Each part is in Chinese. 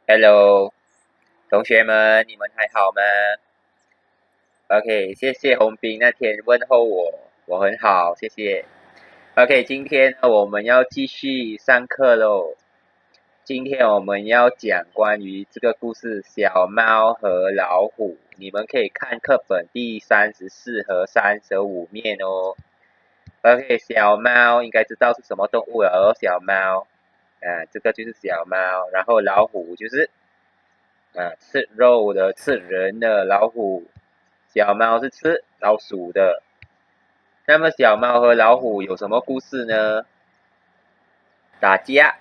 Hello，同学们，你们还好吗？OK，谢谢洪斌那天问候我，我很好，谢谢。OK，今天呢我们要继续上课喽。今天我们要讲关于这个故事《小猫和老虎》，你们可以看课本第34和35面哦。OK，小猫应该知道是什么动物了哦，小猫这个就是小猫，然后老虎就是吃肉的、吃人的老虎，小猫是吃老鼠的。那么小猫和老虎有什么故事呢？打架，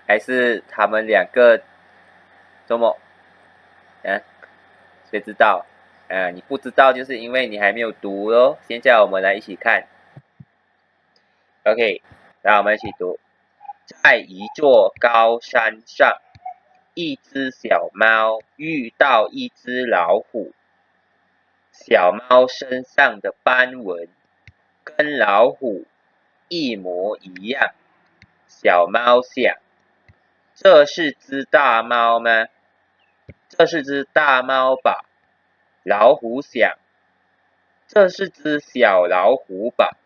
还是他们两个怎么？啊，谁知道？你不知道，就是因为你还没有读哦。现在我们来一起看。OK，让我们一起读。在一座高山上，一只小猫遇到一只老虎。小猫身上的斑纹跟老虎一模一样。小猫想：这是只大猫吗？这是只大猫吧。老虎想：这是只小老虎吧。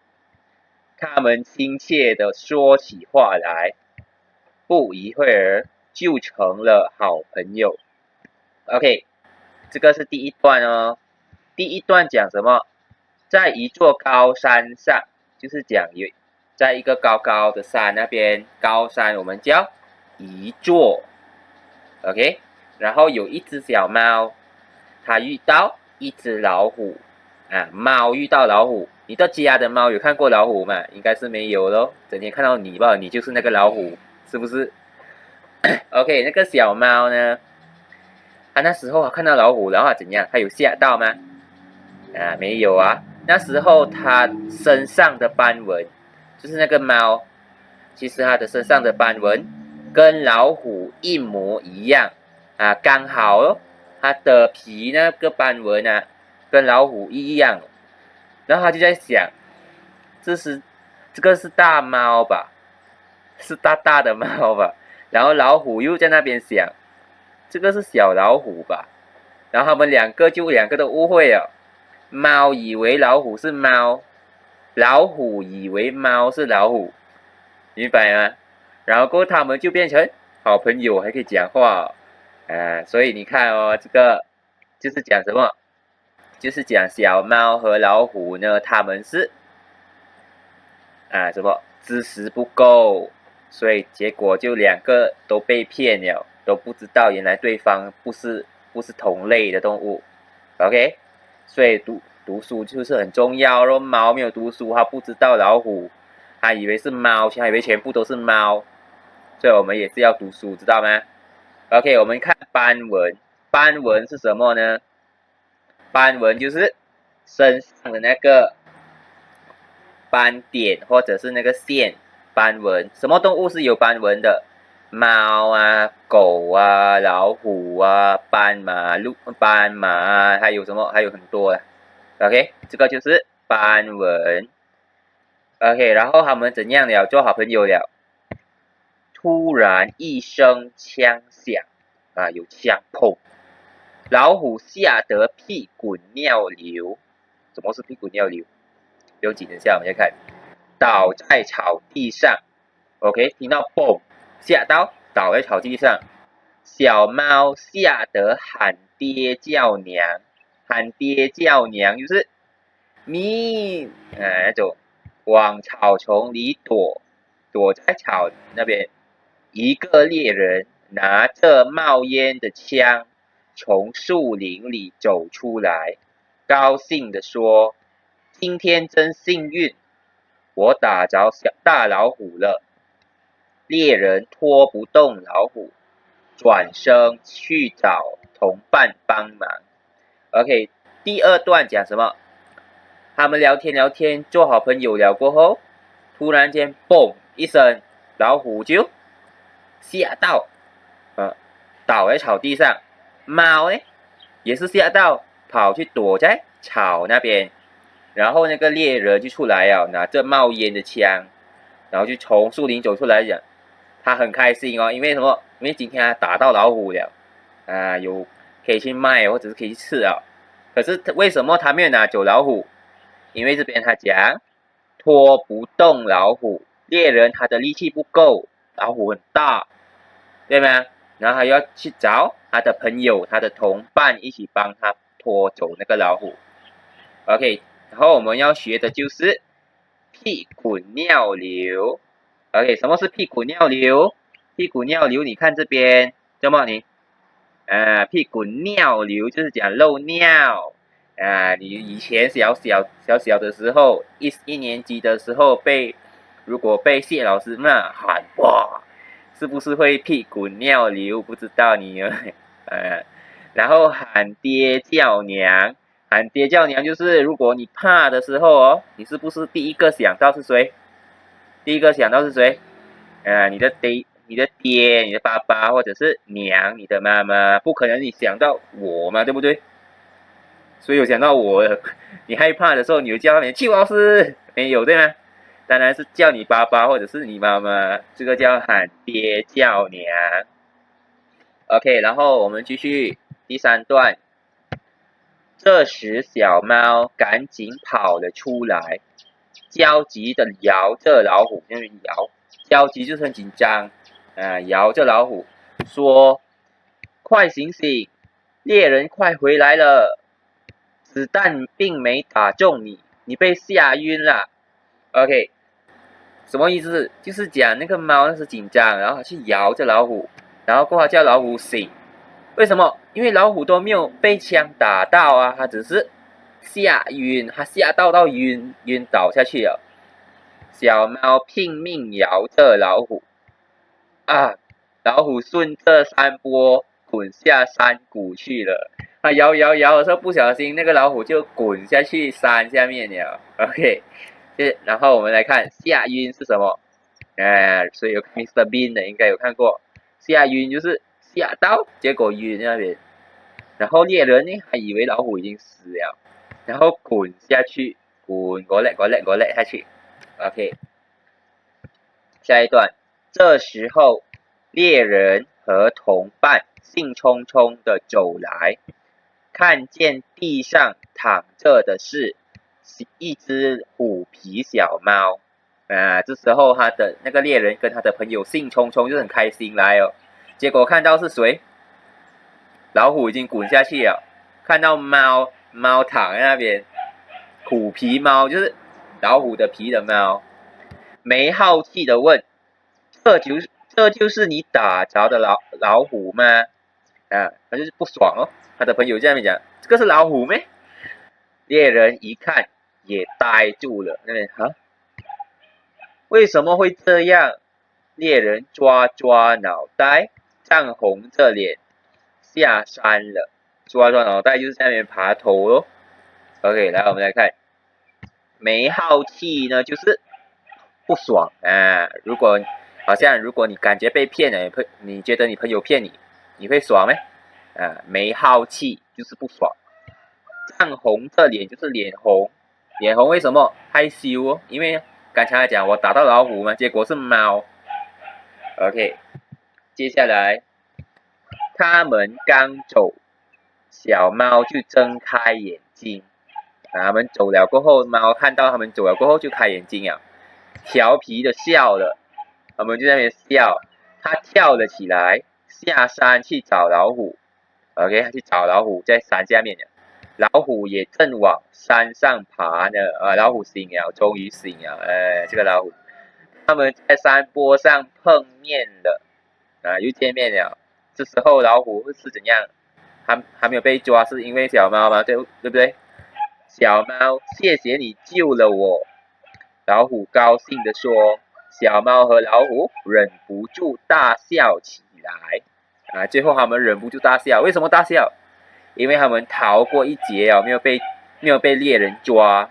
他们亲切地说起话来，不一会儿就成了好朋友。OK，这个是第一段哦。第一段讲什么？在一座高山上，就是讲在一个高高的山那边，高山我们叫一座 ，OK。然后有一只小猫，它遇到一只老虎猫遇到老虎，你的家的猫有看过老虎吗？应该是没有咯，整天看到你吧，你就是那个老虎，是不是？OK，那个小猫呢？它那时候看到老虎，然后它怎样？它有吓到吗？没有啊。那时候它身上的斑纹，就是那个猫，其实它的身上的斑纹跟老虎一模一样刚好哦，它的皮那个斑纹跟老虎一样。然后他就在想，这个是大猫吧？是大大的猫吧？然后老虎又在那边想，这个是小老虎吧？然后他们两个都误会了，猫以为老虎是猫，老虎以为猫是老虎，明白吗？然后过后他们就变成好朋友，还可以讲话所以你看哦，这个就是讲什么？就是讲小猫和老虎呢，他们是什么知识不够，所以结果就两个都被骗了，都不知道原来对方不是同类的动物。OK，所以读书就是很重要咯。猫没有读书，它不知道老虎，它以为是猫，它以为全部都是猫，所以我们也是要读书，知道吗？OK，我们看斑纹，斑纹是什么呢？斑纹就是身上的那个斑点或者是那个线斑纹。什么动物是有斑纹的？猫狗老虎斑马还有什么？还有很多OK，这个就是斑纹。OK，然后他们怎样了？做好朋友了。突然一声枪响有枪砰，老虎吓得屁滚尿流。什么是屁滚尿流？不用紧，等下我们再看。倒在草地上。OK，听到嘣，吓到倒在草地上。小猫吓得喊爹叫娘，喊爹叫娘就是咪那种往草丛里躲在草那边。一个猎人拿着冒烟的枪从树林里走出来，高兴地说：今天真幸运，我打着大老虎了。猎人拖不动老虎，转身去找同伴帮忙。OK，第二段讲什么？他们聊天，做好朋友了过后，突然间嘣一声，老虎就吓到，倒在草地上。猫呢也是吓到，跑去躲在草那边。然后那个猎人就出来了，拿着冒烟的枪，然后就从树林走出来讲，他很开心哦，因为什么？因为今天他打到老虎了，有可以去卖或者是可以去吃啊。可是为什么他没有拿走老虎？因为这边他讲拖不动老虎，猎人他的力气不够，老虎很大，对吗？然后他要去找他的朋友、他的同伴一起帮他拖走那个老虎。OK， 然后我们要学的就是屁滚尿流。OK， 什么是屁滚尿流？屁滚尿流，你看这边，这么你屁滚尿流就是讲漏尿你以前小的时候，一年级的时候如果被谢老师骂喊哇，是不是会屁滚尿流？不知道你然后喊爹叫娘，喊爹叫娘就是如果你怕的时候哦，你是不是第一个想到是谁？第一个想到是谁？你的爹、你的爸爸，或者是娘、你的妈妈，不可能你想到我嘛，对不对？所以有想到我，你害怕的时候，你就叫他们去老师，没有对吗？当然是叫你爸爸或者是你妈妈，这个叫喊爹叫娘。OK， 然后我们继续第3段。这时小猫赶紧跑了出来，焦急的摇着老虎，因为摇，焦急就是很紧张摇着老虎说：“快醒醒，猎人快回来了！子弹并没打中你，你被吓晕了。” OK， 什么意思？就是讲那个猫那时紧张，然后它去摇着老虎，然后过后叫老虎醒。为什么？因为老虎都没有被枪打到啊，它只是吓晕，它吓到晕倒下去了。小猫拼命摇着老虎老虎顺着山坡滚下山谷去了。它摇的时候，不小心那个老虎就滚下去山下面了。OK， 然后我们来看吓晕是什么？所以有 Mr. Bean 的应该有看过，吓晕就是吓到，结果晕那边，然后猎人呢还以为老虎已经死了，然后滚下去，滚过来下去。OK， 下一段，这时候猎人和同伴兴冲冲的走来，看见地上躺着的是一只虎皮小猫这时候他的那个猎人跟他的朋友兴冲冲就很开心来哦，结果看到是谁？老虎已经滚下去了，看到猫躺在那边，虎皮猫就是老虎的皮的猫，没好气的问：“这就是你打着的老虎吗？”他就是不爽哦。他的朋友这样讲：“这个是老虎咩？”猎人一看也呆住了，那边为什么会这样？猎人抓脑袋，涨红着脸下山了。抓脑袋就是在那边爬头咯。OK， 来我们来看，没好气呢，就是不爽如果你感觉被骗了，你觉得你朋友骗你，你会爽吗？没好气就是不爽。涨红着脸就是脸红，脸红为什么？害羞哦，因为刚才讲我打到老虎嘛，结果是猫。OK， 接下来他们刚走，小猫就睁开眼睛。他们走了过后，猫看到他们走了过后就开眼睛了，调皮的笑了。他们就在那边笑，它跳了起来，下山去找老虎。OK， 它去找老虎，在山下面了。老虎也正往山上爬呢。老虎醒了，终于醒了。这个老虎，他们在山坡上碰面了。又见面了。这时候老虎是怎样？还没有被抓，是因为小猫吗？对不对？小猫，谢谢你救了我。老虎高兴地说。小猫和老虎忍不住大笑起来。最后他们忍不住大笑，为什么大笑？因为他们逃过一劫没有被猎人抓。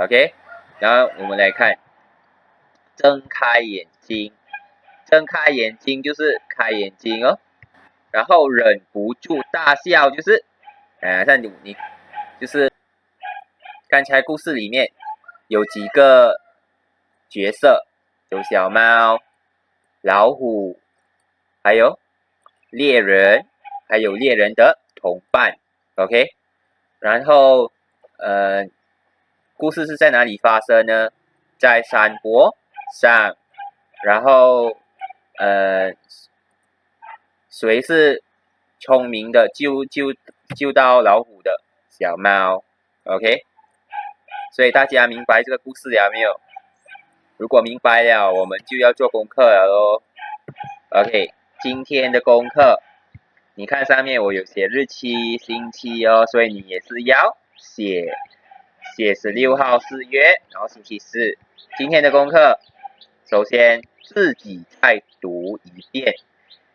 OK， 然后我们来看，睁开眼睛，睁开眼睛就是开眼睛哦。然后忍不住大笑就是像你就是刚才故事里面有几个角色，有小猫、老虎，还有猎人，还有猎人的同伴 ，OK。然后故事是在哪里发生呢？在山坡上，然后谁是聪明的救到老虎的小猫 ？OK， 所以大家明白这个故事了没有？如果明白了，我们就要做功课了咯。OK， 今天的功课，你看上面我有写日期、星期哦，所以你也是要写16号4月，然后星期四。今天的功课，首先自己再读一遍。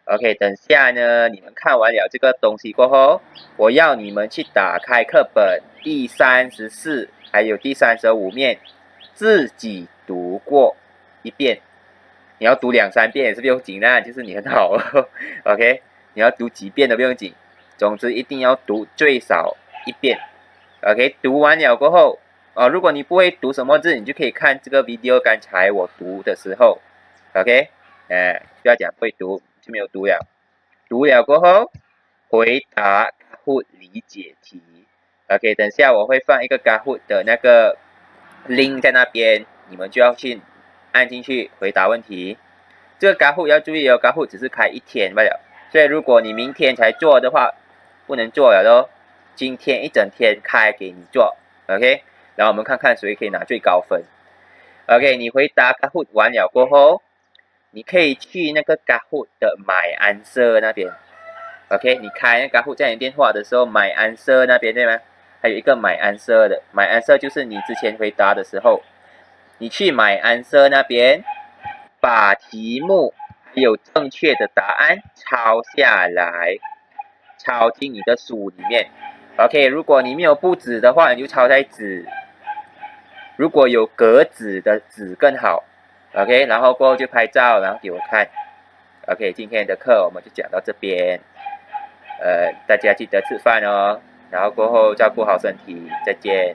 OK， 等下呢，你们看完了这个东西过后，我要你们去打开课本第34还有第35面，自己读过一遍。你要读2、3遍也是不用紧啦，就是你很好OK， 你要读几遍都不用紧，总之一定要读最少1遍。OK， 读完了过后，如果你不会读什么字，你就可以看这个 video， 刚才我读的时候 ，OK， 不要讲不会读就没有读了。读了过后，回答 Kahoot 理解题。OK， 等下我会放一个 Kahoot 的那个 link 在那边，你们就要去按进去回答问题。这个 Kahoot 要注意哦 ，Kahoot 只是开1天罢了，所以如果你明天才做的话，不能做了咯。今天一整天开给你做 ，OK， 然后我们看看谁可以拿最高分。OK， 你回答 Kahoot 完了过后，你可以去那个 Kahoot 的买answer那边 ，OK， 你开那个 Kahoot 在你电话的时候买answer那边对吗？还有一个买answer的，买answer就是你之前回答的时候，你去买answer那边，把题目还有正确的答案抄下来，抄进你的书里面。OK， 如果你没有布纸的话，你就抄在纸。如果有格子的纸更好。OK， 然后过后就拍照，然后给我看。OK， 今天的课我们就讲到这边。大家记得吃饭哦，然后过后照顾好身体，再见。